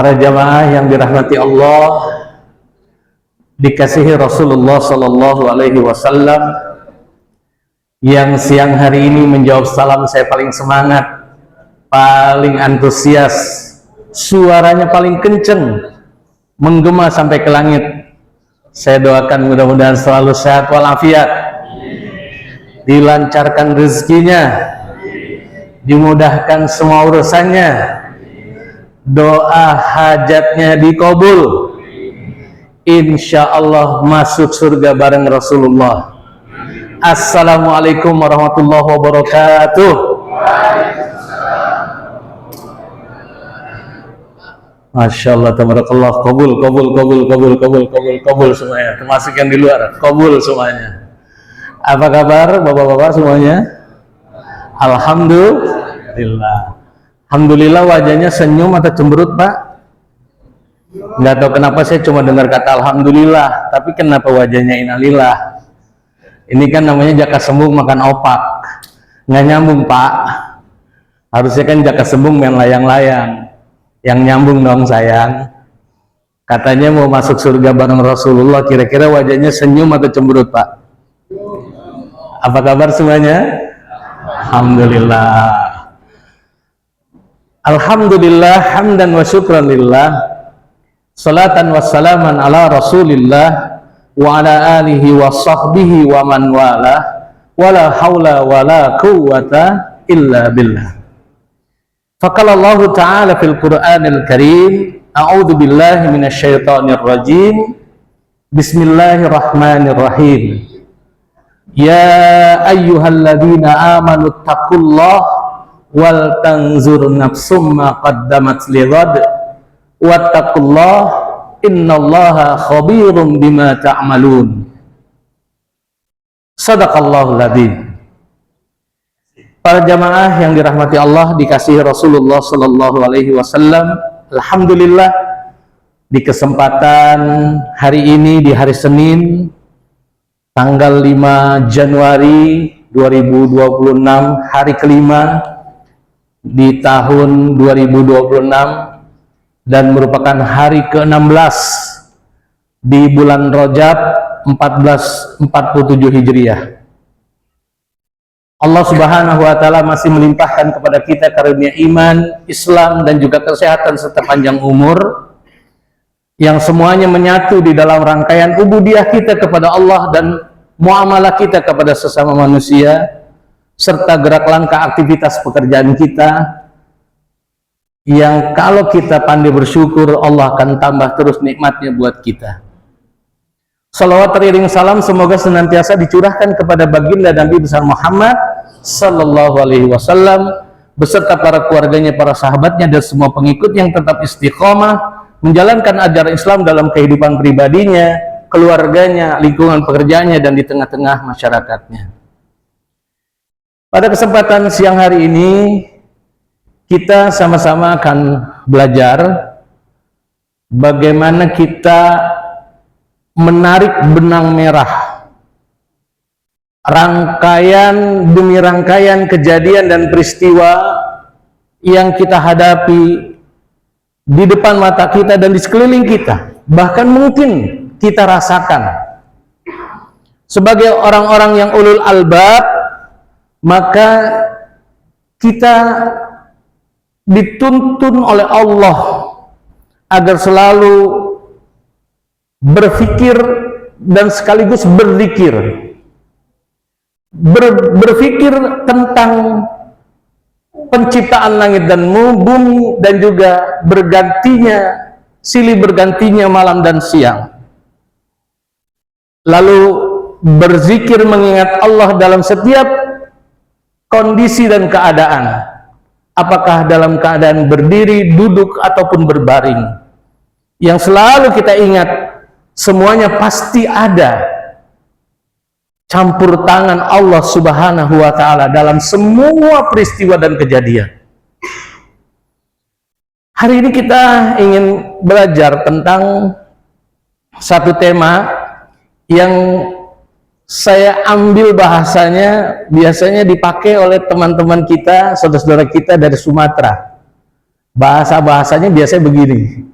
Para jamaah yang dirahmati Allah, dikasihi Rasulullah Sallallahu Alaihi Wasallam, yang siang hari ini menjawab salam saya paling semangat, paling antusias, suaranya paling kenceng, menggema sampai ke langit. Saya doakan mudah-mudahan selalu sehat walafiat, dilancarkan rezekinya, dimudahkan semua urusannya, doa hajatnya dikabul, insya Allah masuk surga bareng Rasulullah. Assalamualaikum warahmatullahi wabarakatuh. Masya Allah, tabarakallah, kabul semuanya, termasuk yang di luar, kabul semuanya. Apa kabar bapak-bapak semuanya? Alhamdulillah. Alhamdulillah, wajahnya senyum atau cemberut, Pak? Nggak tahu kenapa saya cuma dengar kata Alhamdulillah, tapi kenapa wajahnya innalillah? Ini kan namanya jaka sembung makan opak. Nggak nyambung, Pak. Harusnya kan jaka sembung main layang-layang. Yang nyambung dong, sayang. Katanya mau masuk surga bareng Rasulullah, kira-kira wajahnya senyum atau cemberut, Pak? Apa kabar semuanya? Alhamdulillah. Alhamdulillah, hamdan wa syukran lillah, salatan wa salaman ala rasulillah wa ala alihi wa sahbihi wa man wala, wala hawla wala quwwata illa billah. Faqala Allah ta'ala fil Qur'anil Karim, a'udzu billahi minasy syaithanir rajim, bismillahirrahmanirrahim. Ya ayyuhalladzina amanu taqullaha wal tanzur nafsum ma qaddamat lighad wattaqullah innallaha khabirum bima ta'malun. Shadaqallahul adzim. Para jamaah yang dirahmati Allah, dikasihi Rasulullah Sallallahu Alaihi Wasallam, alhamdulillah di kesempatan hari ini, di hari Senin tanggal 5 Januari 2026, hari kelima di tahun 2026 dan merupakan hari ke-16 di bulan Rajab 1447 Hijriah. Allah Subhanahu wa taala masih melimpahkan kepada kita karunia iman, Islam dan juga kesehatan serta panjang umur yang semuanya menyatu di dalam rangkaian ubudiyah kita kepada Allah dan muamalah kita kepada sesama manusia, serta gerak langkah aktivitas pekerjaan kita yang kalau kita pandai bersyukur, Allah akan tambah terus nikmatnya buat kita. Salawat teriring salam semoga senantiasa dicurahkan kepada baginda Nabi besar Muhammad Sallallahu Alaihi Wasallam beserta para keluarganya, para sahabatnya dan semua pengikut yang tetap istiqomah menjalankan ajaran Islam dalam kehidupan pribadinya, keluarganya, lingkungan pekerjaannya dan di tengah-tengah masyarakatnya. Pada kesempatan siang hari ini kita sama-sama akan belajar bagaimana kita menarik benang merah rangkaian demi rangkaian kejadian dan peristiwa yang kita hadapi di depan mata kita dan di sekeliling kita, bahkan mungkin kita rasakan. Sebagai orang-orang yang ulul albab, maka kita dituntun oleh Allah agar selalu berpikir dan sekaligus berzikir, berpikir tentang penciptaan langit dan bumi dan juga silih bergantinya malam dan siang, lalu berzikir mengingat Allah dalam setiap kondisi dan keadaan, apakah dalam keadaan berdiri, duduk, ataupun berbaring. Yang selalu kita ingat, semuanya pasti ada campur tangan Allah Subhanahu wa Ta'ala dalam semua peristiwa dan kejadian. Hari ini kita ingin belajar tentang satu tema yang saya ambil bahasanya biasanya dipakai oleh teman-teman kita, saudara-saudara kita dari Sumatera. Bahasa-bahasanya biasanya begini.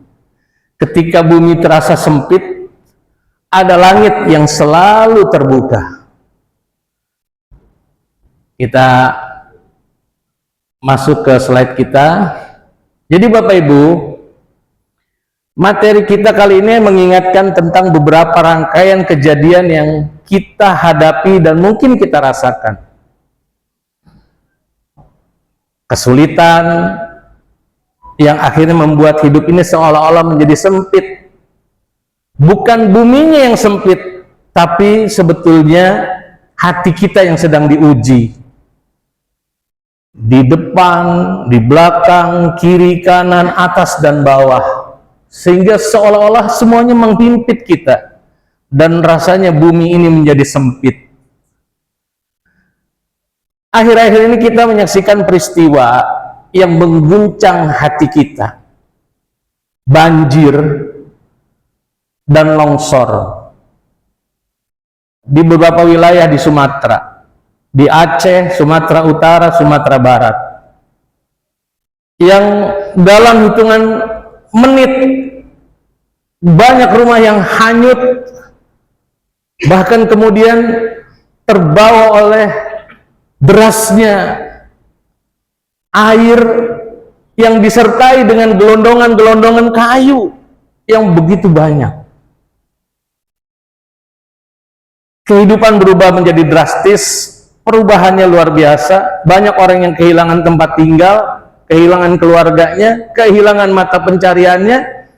Ketika bumi terasa sempit, ada langit yang selalu terbuka. Kita masuk ke slide kita. Jadi Bapak Ibu, materi kita kali ini mengingatkan tentang beberapa rangkaian kejadian yang kita hadapi dan mungkin kita rasakan. Kesulitan yang akhirnya membuat hidup ini seolah-olah menjadi sempit. Bukan buminya yang sempit, tapi sebetulnya hati kita yang sedang diuji. Di depan, di belakang, kiri, kanan, atas, dan bawah. Sehingga seolah-olah semuanya menghimpit kita. Dan rasanya bumi ini menjadi sempit. Akhir-akhir ini kita menyaksikan peristiwa yang mengguncang hati kita. Banjir dan longsor di beberapa wilayah di Sumatera, di Aceh, Sumatera Utara, Sumatera Barat, yang dalam hitungan menit banyak rumah yang hanyut, bahkan kemudian terbawa oleh derasnya air yang disertai dengan gelondongan-gelondongan kayu yang begitu banyak. Kehidupan berubah menjadi drastis, perubahannya luar biasa. Banyak orang yang kehilangan tempat tinggal, kehilangan keluarganya, kehilangan mata pencariannya,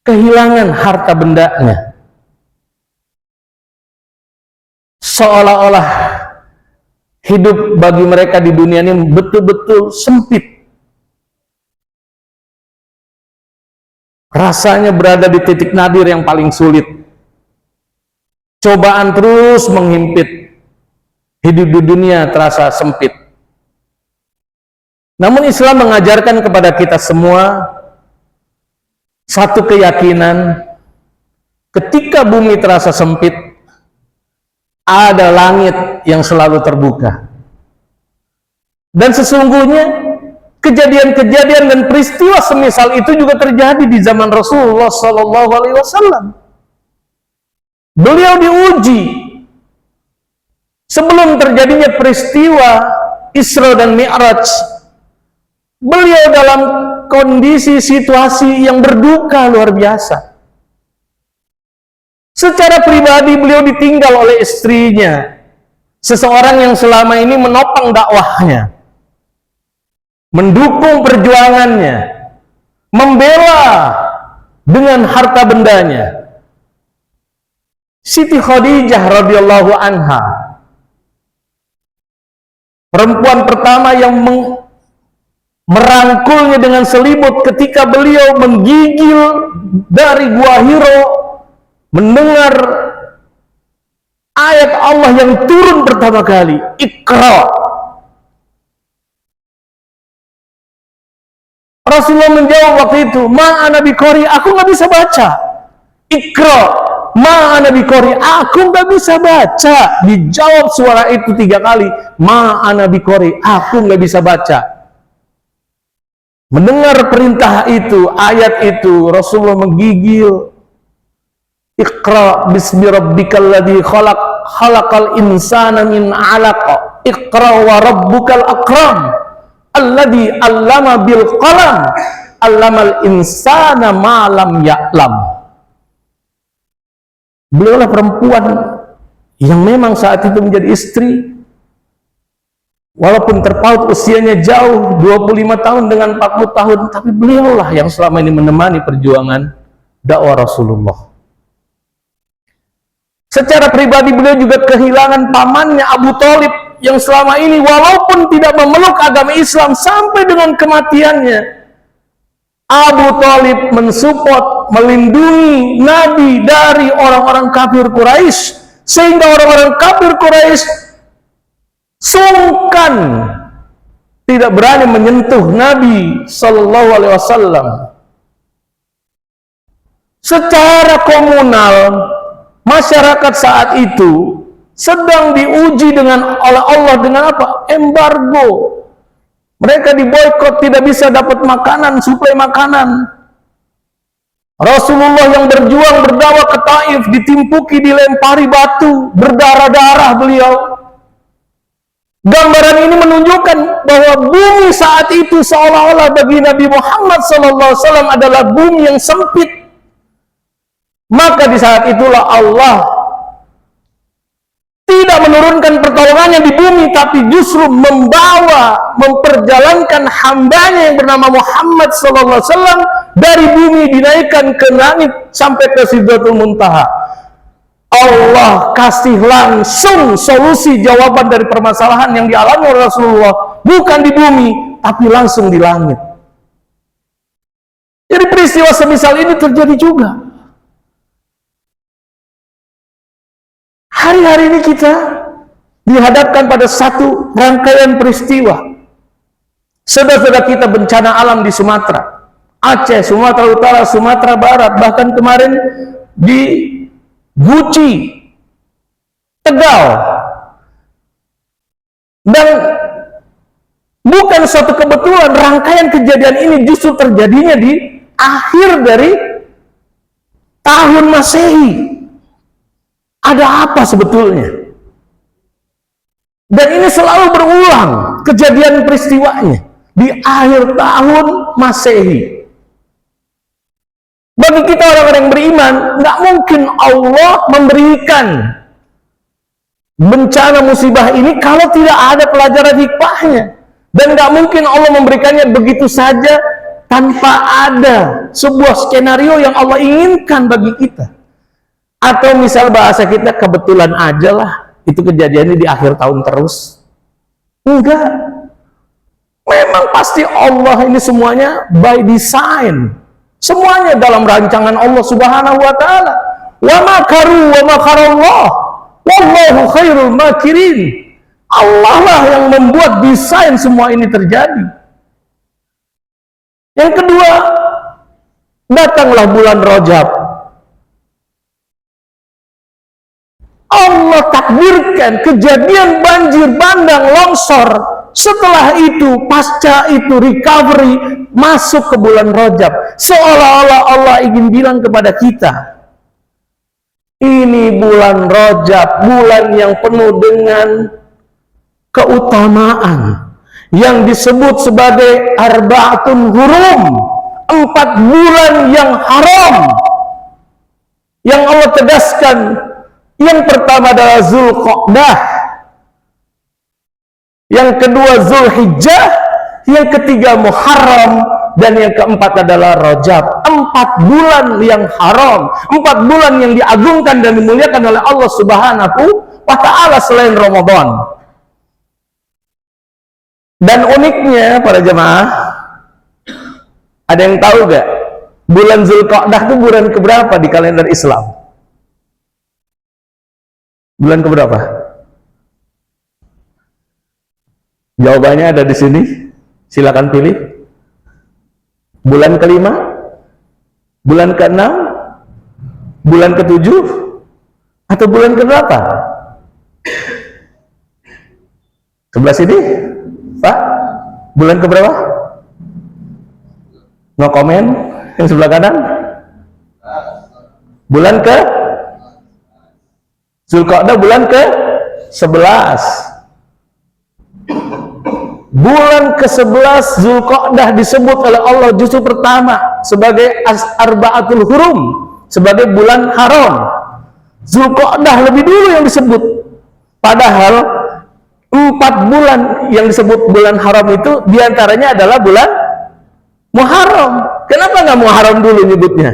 kehilangan harta bendanya. Seolah-olah hidup bagi mereka di dunia ini betul-betul sempit. Rasanya berada di titik nadir yang paling sulit. Cobaan terus menghimpit. Hidup di dunia terasa sempit. Namun Islam mengajarkan kepada kita semua satu keyakinan, ketika bumi terasa sempit, ada langit yang selalu terbuka. Dan sesungguhnya kejadian-kejadian dan peristiwa semisal itu juga terjadi di zaman Rasulullah SAW. Beliau diuji sebelum terjadinya peristiwa Isra dan Mi'raj. Beliau dalam kondisi situasi yang berduka luar biasa. Secara pribadi beliau ditinggal oleh istrinya, seseorang yang selama ini menopang dakwahnya, mendukung perjuangannya, membela dengan harta bendanya. Siti Khadijah radhiyallahu anha, perempuan pertama yang merangkulnya dengan selimut ketika beliau menggigil dari Gua Hiro, mendengar ayat Allah yang turun pertama kali, Iqra. Rasulullah menjawab waktu itu, ma ana biqari, aku nggak bisa baca. Iqra, ma ana biqari, aku nggak bisa baca. Dijawab suara itu 3 kali, ma ana biqari, aku nggak bisa baca. Mendengar perintah itu, ayat itu, Rasulullah menggigil. Iqra bismi rabbikal ladzi khalaq, khalaqal insana min 'alaq. Iqra wa rabbukal akram, alladzi 'allama bil qalam, 'allamal insana ma lam ya'lam. Beliaulah perempuan yang memang saat itu menjadi istri, walaupun terpaut usianya jauh 25 tahun dengan 40 tahun, tapi beliaulah yang selama ini menemani perjuangan dakwah Rasulullah. Secara pribadi beliau juga kehilangan pamannya Abu Thalib yang selama ini walaupun tidak memeluk agama Islam sampai dengan kematiannya, Abu Thalib mensupport, melindungi Nabi dari orang-orang kafir Quraisy, sehingga orang-orang kafir Quraisy sungkan, tidak berani menyentuh Nabi Sallallahu Alaihi Wasallam. Secara komunal, masyarakat saat itu sedang diuji oleh Allah dengan apa? Embargo. Mereka diboikot, tidak bisa dapat makanan, suplai makanan. Rasulullah yang berjuang berdakwah ke Taif ditimpuki, dilempari batu, berdarah-darah beliau. Gambaran ini menunjukkan bahwa bumi saat itu seolah-olah bagi Nabi Muhammad SAW adalah bumi yang sempit. Maka di saat itulah Allah tidak menurunkan pertolongannya di bumi, tapi justru memperjalankan hambanya yang bernama Muhammad SAW dari bumi dinaikkan ke langit sampai ke Sidratul Muntaha. Allah kasih langsung solusi jawaban dari permasalahan yang dialami oleh Rasulullah, bukan di bumi, tapi langsung di langit. Jadi peristiwa semisal ini terjadi juga. Hari-hari ini kita dihadapkan pada satu rangkaian peristiwa. Saudara-saudara kita bencana alam di Sumatera, Aceh, Sumatera Utara, Sumatera Barat, bahkan kemarin di Guci, Tegal. Dan bukan suatu kebetulan, rangkaian kejadian ini justru terjadinya di akhir dari tahun Masehi. Ada apa sebetulnya? Dan ini selalu berulang kejadian peristiwanya di akhir tahun Masehi. Bagi kita orang-orang yang beriman, nggak mungkin Allah memberikan bencana musibah ini kalau tidak ada pelajaran hikmahnya. Dan nggak mungkin Allah memberikannya begitu saja tanpa ada sebuah skenario yang Allah inginkan bagi kita. Atau misal bahasa kita, kebetulan aja lah itu kejadiannya di akhir tahun terus. Enggak. Memang pasti Allah ini semuanya by design. Semuanya dalam rancangan Allah Subhanahu wa taala. Wa makaru wa makarallah. Wallahu khairul makirin. Allah lah yang membuat desain semua ini terjadi. Yang kedua, datanglah bulan Rajab. Allah takdirkan kejadian banjir bandang, longsor. Setelah itu, pasca itu recovery, masuk ke bulan Rajab. Seolah-olah Allah ingin bilang kepada kita, ini bulan Rajab, bulan yang penuh dengan keutamaan, yang disebut sebagai Arba'atun Hurum, 4 bulan yang haram, yang Allah tegaskan. Yang pertama adalah Zulqa'dah, yang kedua Zulhijjah, yang ketiga Muharram, dan yang keempat adalah Rajab. 4 bulan yang haram, 4 bulan yang diagungkan dan dimuliakan oleh Allah Subhanahu wa ta'ala selain Ramadan. Dan uniknya para jemaah, ada yang tahu gak bulan Zulqa'dah itu bulan keberapa di kalender Islam? Bulan keberapa? Jawabannya ada di sini. Silakan pilih. Bulan kelima, bulan ke-6, bulan ke-7, atau bulan ke-8? Sebelah sini, Pak. Bulan keberapa? No comment. Yang sebelah kanan? Bulan ke Zulqa'dah, bulan ke-11. Bulan ke-11 Zulqa'dah disebut oleh Allah justru pertama sebagai Arba'atul Hurum, sebagai bulan haram. Zulqa'dah lebih dulu yang disebut. Padahal 4 bulan yang disebut bulan haram itu diantaranya adalah bulan Muharram. Kenapa nggak Muharram dulu nyebutnya?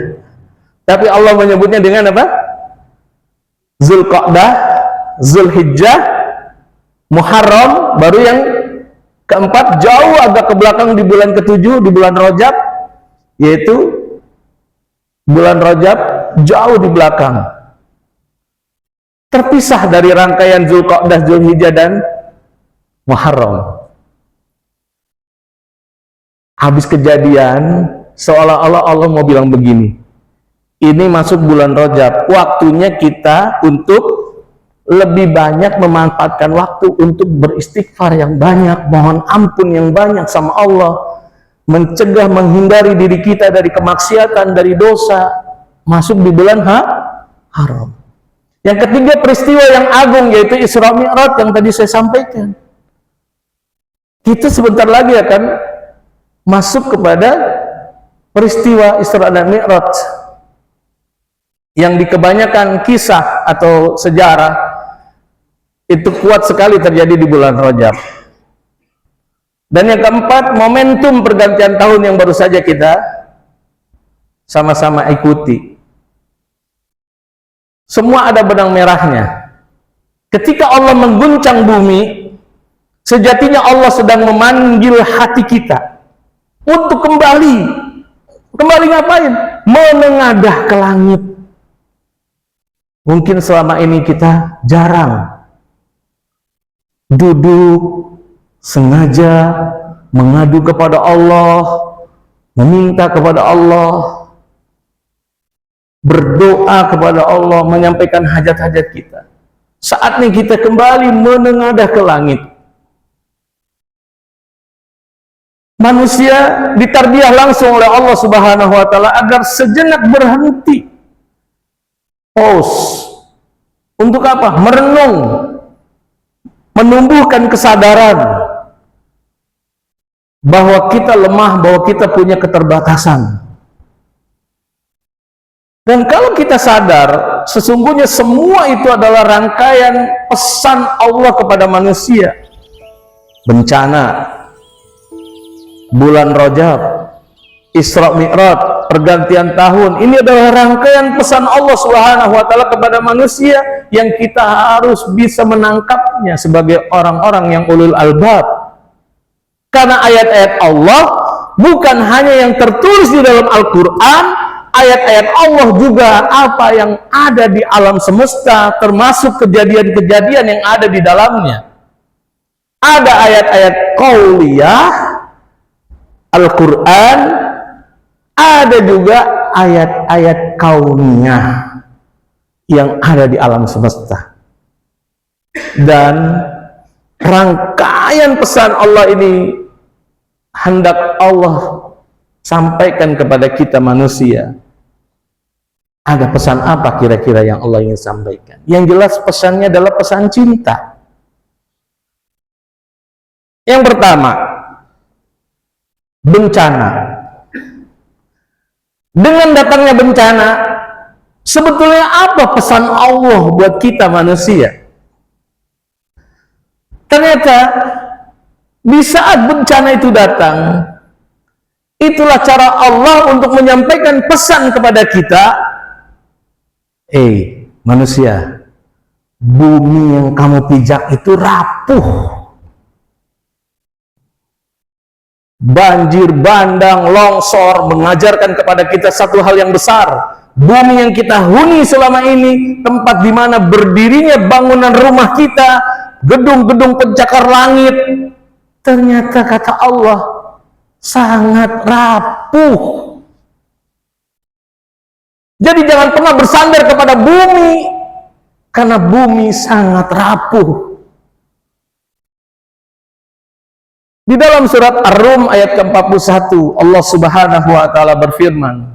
Tapi Allah menyebutnya dengan apa? Zulqa'dah, Zulhijjah, Muharram, baru yang keempat jauh agak ke belakang di bulan ke-7, di bulan Rajab, yaitu bulan Rajab jauh di belakang, terpisah dari rangkaian Zulqa'dah, Zulhijjah, dan Muharram. Habis kejadian, seolah-olah Allah mau bilang begini, ini masuk bulan Rajab, waktunya kita untuk lebih banyak memanfaatkan waktu untuk beristighfar yang banyak, mohon ampun yang banyak sama Allah, mencegah, menghindari diri kita dari kemaksiatan, dari dosa, masuk di bulan haram. Yang ketiga, peristiwa yang agung, yaitu Isra Mi'raj yang tadi saya sampaikan. Kita sebentar lagi akan masuk kepada peristiwa Isra dan Mi'raj yang di kebanyakan kisah atau sejarah itu kuat sekali terjadi di bulan Rajab. Dan yang keempat, momentum pergantian tahun yang baru saja kita sama-sama ikuti. Semua ada benang merahnya. Ketika Allah mengguncang bumi, sejatinya Allah sedang memanggil hati kita untuk kembali. Kembali ngapain? Menengadah ke langit. Mungkin selama ini kita jarang duduk sengaja mengadu kepada Allah, meminta kepada Allah, berdoa kepada Allah, menyampaikan hajat-hajat kita. Saatnya kita kembali menengadah ke langit. Manusia ditarbiyah langsung oleh Allah Subhanahu wa taala agar sejenak berhenti. Pause. Untuk apa? Merenung. Menumbuhkan kesadaran bahwa kita lemah, bahwa kita punya keterbatasan. Dan kalau kita sadar, sesungguhnya semua itu adalah rangkaian pesan Allah kepada manusia. Bencana, bulan Rajab, Isra Mi'raj, pergantian tahun, ini adalah rangkaian pesan Allah Subhanahu wa taala kepada manusia yang kita harus bisa menangkapnya sebagai orang-orang yang ulul albab. Karena ayat-ayat Allah bukan hanya yang tertulis di dalam Al-Qur'an, ayat-ayat Allah juga apa yang ada di alam semesta, termasuk kejadian-kejadian yang ada di dalamnya. Ada ayat-ayat qauliyah Al-Qur'an, ada juga ayat-ayat kauniyah yang ada di alam semesta. Dan rangkaian pesan Allah ini hendak Allah sampaikan kepada kita manusia. Ada pesan apa kira-kira yang Allah ingin sampaikan? Yang jelas pesannya adalah pesan cinta. Yang pertama, bencana. Dengan datangnya bencana, sebetulnya apa pesan Allah buat kita manusia? Ternyata di saat bencana itu datang, itulah cara Allah untuk menyampaikan pesan kepada kita. Manusia, bumi yang kamu pijak itu rapuh. Banjir, bandang, longsor mengajarkan kepada kita satu hal yang besar. Bumi yang kita huni selama ini, tempat di mana berdirinya bangunan rumah kita, gedung-gedung pencakar langit, ternyata kata Allah sangat rapuh. Jadi jangan pernah bersandar kepada bumi, karena bumi sangat rapuh. Di dalam surat Ar-Rum ayat ke-41, Allah Subhanahu wa taala berfirman,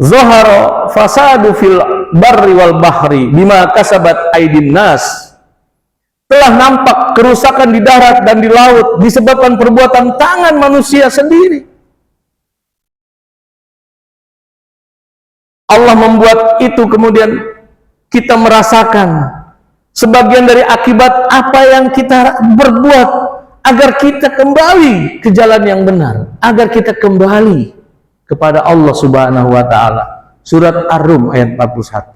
"Zahara fasadu fil barri wal bahri bima kasabat aydin nas." Telah nampak kerusakan di darat dan di laut disebabkan perbuatan tangan manusia sendiri. Allah membuat itu kemudian kita merasakan sebagian dari akibat apa yang kita berbuat, agar kita kembali ke jalan yang benar, agar kita kembali kepada Allah Subhanahu wa taala. Surat Ar-Rum ayat 41.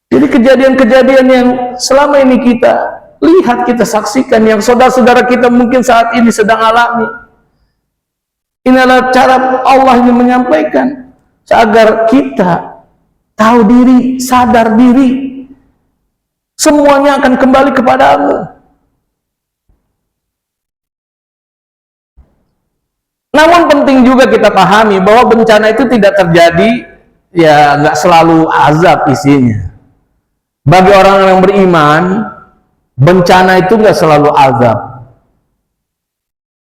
Jadi kejadian-kejadian yang selama ini kita lihat, kita saksikan, yang saudara-saudara kita mungkin saat ini sedang alami, ini adalah cara Allah ini menyampaikan agar kita tahu diri, sadar diri, semuanya akan kembali kepadamu. Namun penting juga kita pahami bahwa bencana itu tidak terjadi, ya nggak selalu azab isinya. Bagi orang yang beriman, bencana itu nggak selalu azab.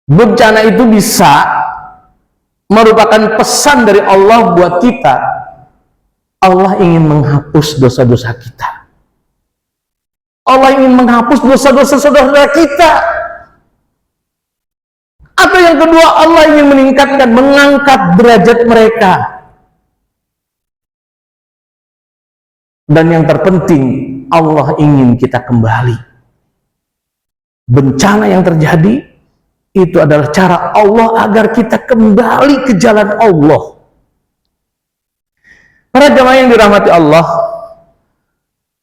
Bencana itu bisa merupakan pesan dari Allah buat kita. Allah ingin menghapus dosa-dosa kita. Allah ingin menghapus dosa-dosa saudara kita. Atau yang kedua, Allah ingin meningkatkan, mengangkat derajat mereka. Dan yang terpenting, Allah ingin kita kembali. Bencana yang terjadi itu adalah cara Allah agar kita kembali ke jalan Allah. Para jemaah yang dirahmati Allah,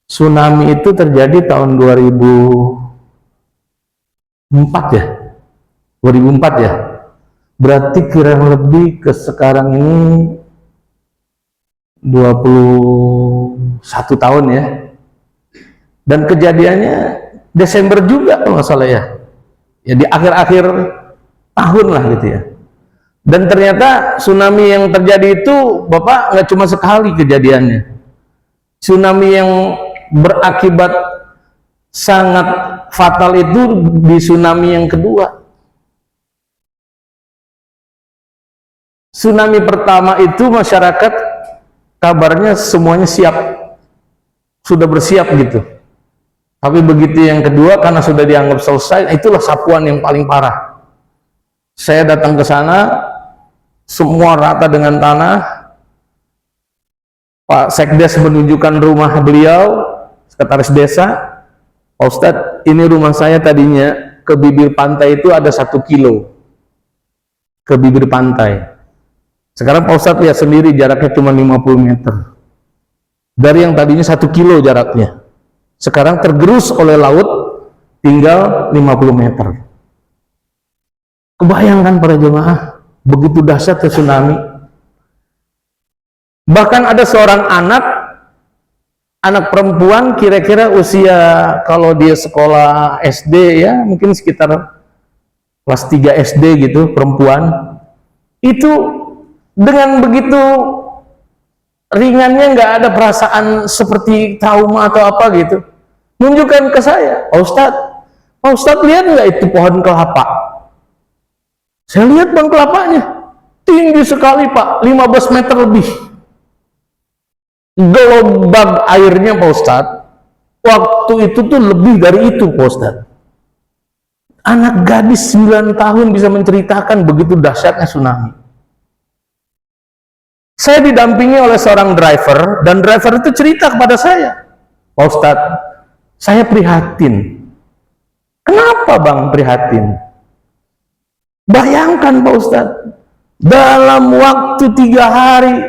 tsunami itu terjadi tahun 2004 ya? 2004 ya? Berarti kurang lebih ke sekarang ini 21 tahun ya. Dan kejadiannya Desember juga kalau nggak salah ya. Ya di akhir-akhir tahun lah gitu ya. Dan ternyata tsunami yang terjadi itu, Bapak, nggak cuma sekali kejadiannya. Tsunami yang berakibat sangat fatal itu di tsunami yang kedua. Tsunami pertama itu masyarakat kabarnya semuanya siap, sudah bersiap gitu. Tapi begitu yang kedua, karena sudah dianggap selesai, itulah sapuan yang paling parah. Saya datang ke sana, semua rata dengan tanah. Pak Sekdes menunjukkan rumah beliau, sekretaris desa. Pak Ustadz, ini rumah saya tadinya ke bibir pantai itu ada 1 kilo ke bibir pantai. Sekarang Pak Ustadz lihat sendiri jaraknya cuma 50 meter. Dari yang tadinya 1 kilo jaraknya, sekarang tergerus oleh laut tinggal 50 meter. Kebayangkan para jemaah, begitu dahsyat tsunami. Bahkan ada seorang anak perempuan, kira-kira usia kalau dia sekolah SD ya, mungkin sekitar kelas 3 SD gitu, perempuan. Itu dengan begitu ringannya, nggak ada perasaan seperti trauma atau apa gitu. Nunjukkan ke saya, Pak Ustadz lihat nggak itu pohon kelapa? Saya lihat bang kelapanya, tinggi sekali Pak, 15 meter lebih. Gelombang airnya Pak Ustadz, waktu itu tuh lebih dari itu Pak Ustadz. Anak gadis 9 tahun bisa menceritakan begitu dahsyatnya tsunami. Saya didampingi oleh seorang driver, dan driver itu cerita kepada saya, Pak Ustadz, saya prihatin. Kenapa bang prihatin? Bayangkan Pak Ustadz, dalam waktu 3 hari,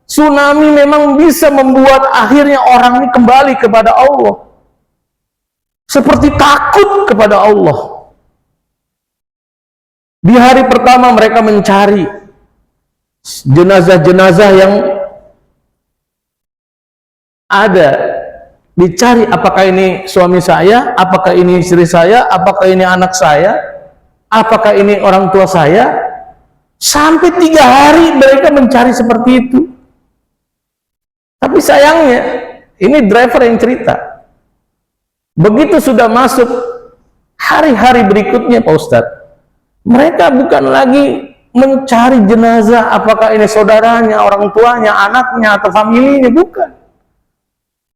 tsunami memang bisa membuat akhirnya orang ini kembali kepada Allah. Seperti takut kepada Allah. Di hari pertama mereka mencari jenazah-jenazah yang ada. Dicari, apakah ini suami saya, apakah ini istri saya, apakah ini anak saya, apakah ini orang tua saya. Sampai 3 hari mereka mencari seperti itu. Tapi sayangnya, ini driver yang cerita, begitu sudah masuk hari-hari berikutnya Pak Ustadz, mereka bukan lagi mencari jenazah, apakah ini saudaranya, orang tuanya, anaknya, atau familinya, bukan.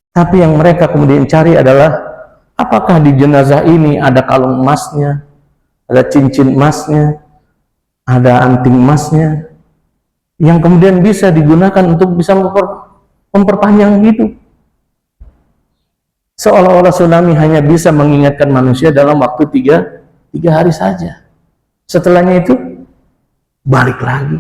Tapi yang mereka kemudian cari adalah, apakah di jenazah ini ada kalung emasnya, ada cincin emasnya, ada anting emasnya, yang kemudian bisa digunakan untuk bisa memperpanjang hidup. Seolah-olah tsunami hanya bisa mengingatkan manusia dalam waktu 3 hari saja. Setelahnya itu balik lagi.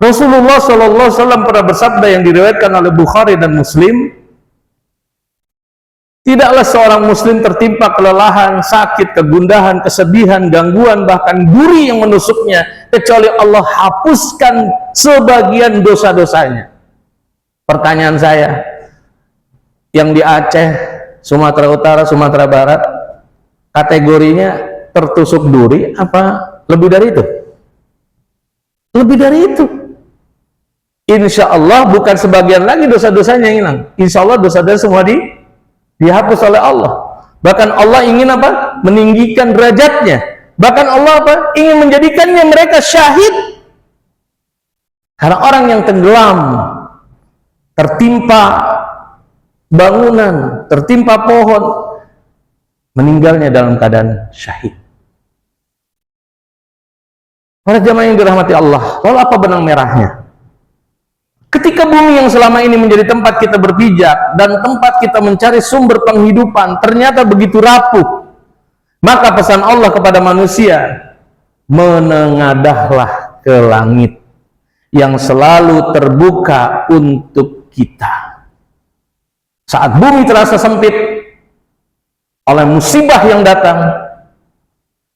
Rasulullah SAW pernah bersabda yang diriwayatkan oleh Bukhari dan Muslim, tidaklah seorang muslim tertimpa kelelahan, sakit, kegundahan, kesedihan, gangguan, bahkan duri yang menusuknya, kecuali Allah hapuskan sebagian dosa-dosanya. Pertanyaan saya, yang di Aceh, Sumatera Utara, Sumatera Barat, kategorinya tertusuk duri apa lebih dari itu? Lebih dari itu. insya Allah bukan sebagian lagi dosa-dosanya yang hilang. Insya Allah dosa-dosa semua dihapus oleh Allah. Bahkan Allah ingin apa? Meninggikan derajatnya. Bahkan Allah apa? Ingin menjadikannya mereka syahid. Karena orang yang tenggelam, tertimpa bangunan, tertimpa pohon, meninggalnya dalam keadaan syahid. Para jamaah yang dirahmati Allah, lalu apa benang merahnya? Ketika bumi yang selama ini menjadi tempat kita berpijak dan tempat kita mencari sumber penghidupan ternyata begitu rapuh, maka pesan Allah kepada manusia, menengadahlah ke langit yang selalu terbuka untuk kita. Saat bumi terasa sempit oleh musibah yang datang,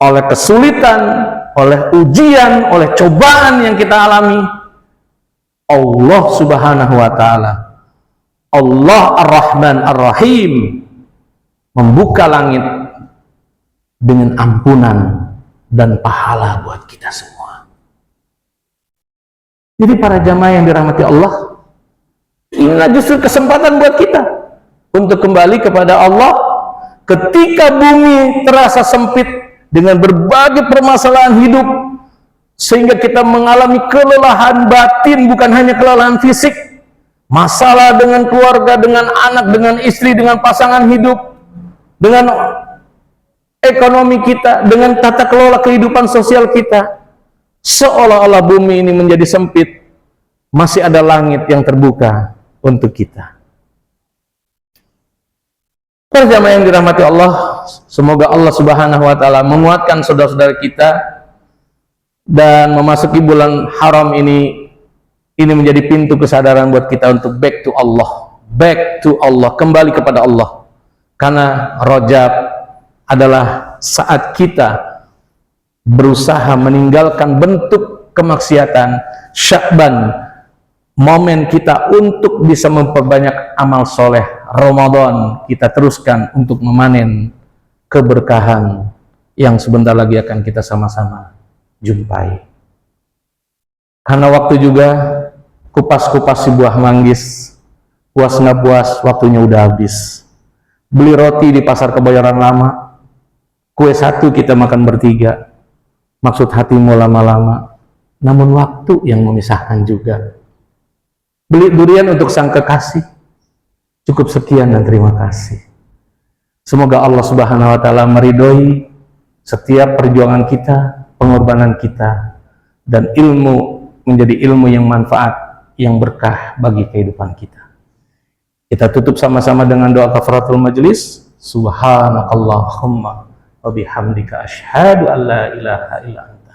oleh kesulitan, oleh ujian, oleh cobaan yang kita alami, Allah Subhanahu wa ta'ala, Allah Ar-Rahman Ar-Rahim, membuka langit dengan ampunan dan pahala buat kita semua. Jadi para jamaah yang dirahmati Allah, inilah justru kesempatan buat kita untuk kembali kepada Allah ketika bumi terasa sempit dengan berbagai permasalahan hidup, sehingga kita mengalami kelelahan batin, bukan hanya kelelahan fisik, masalah dengan keluarga, dengan anak, dengan istri, dengan pasangan hidup, dengan ekonomi kita, dengan tata kelola kehidupan sosial kita. Seolah-olah bumi ini menjadi sempit, masih ada langit yang terbuka untuk kita. Para jamaah yang dirahmati Allah, semoga Allah Subhanahu wa ta'ala menguatkan saudara-saudara kita dan memasuki bulan haram ini menjadi pintu kesadaran buat kita untuk back to Allah, kembali kepada Allah. Karena Rajab adalah saat kita berusaha meninggalkan bentuk kemaksiatan. Sya'ban, momen kita untuk bisa memperbanyak amal soleh. Ramadan, kita teruskan untuk memanen keberkahan yang sebentar lagi akan kita sama-sama jumpai. Karena waktu juga kupas-kupas si buah manggis, puas nggak puas, waktunya udah habis. Beli roti di pasar Kebayoran Lama, kue satu kita makan bertiga, maksud hatimu lama-lama, namun waktu yang memisahkan juga. Beli durian untuk sang kekasih, cukup sekian dan terima kasih. Semoga Allah Subhanahu wa ta'ala meridhoi setiap perjuangan kita, pengorbanan kita, dan ilmu menjadi ilmu yang manfaat, yang berkah bagi kehidupan kita. Kita tutup sama-sama dengan doa kafaratul majlis. Subhanakallahumma wa bihamdika asyhadu an la ilaha illa anta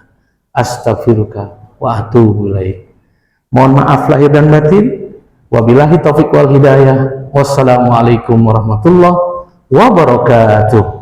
astaghfiruka wa atubu ilaik. Mohon maaf lahir dan batin. Wabillahi taufiq wal hidayah. Wassalamualaikum warahmatullahi wabarakatuh.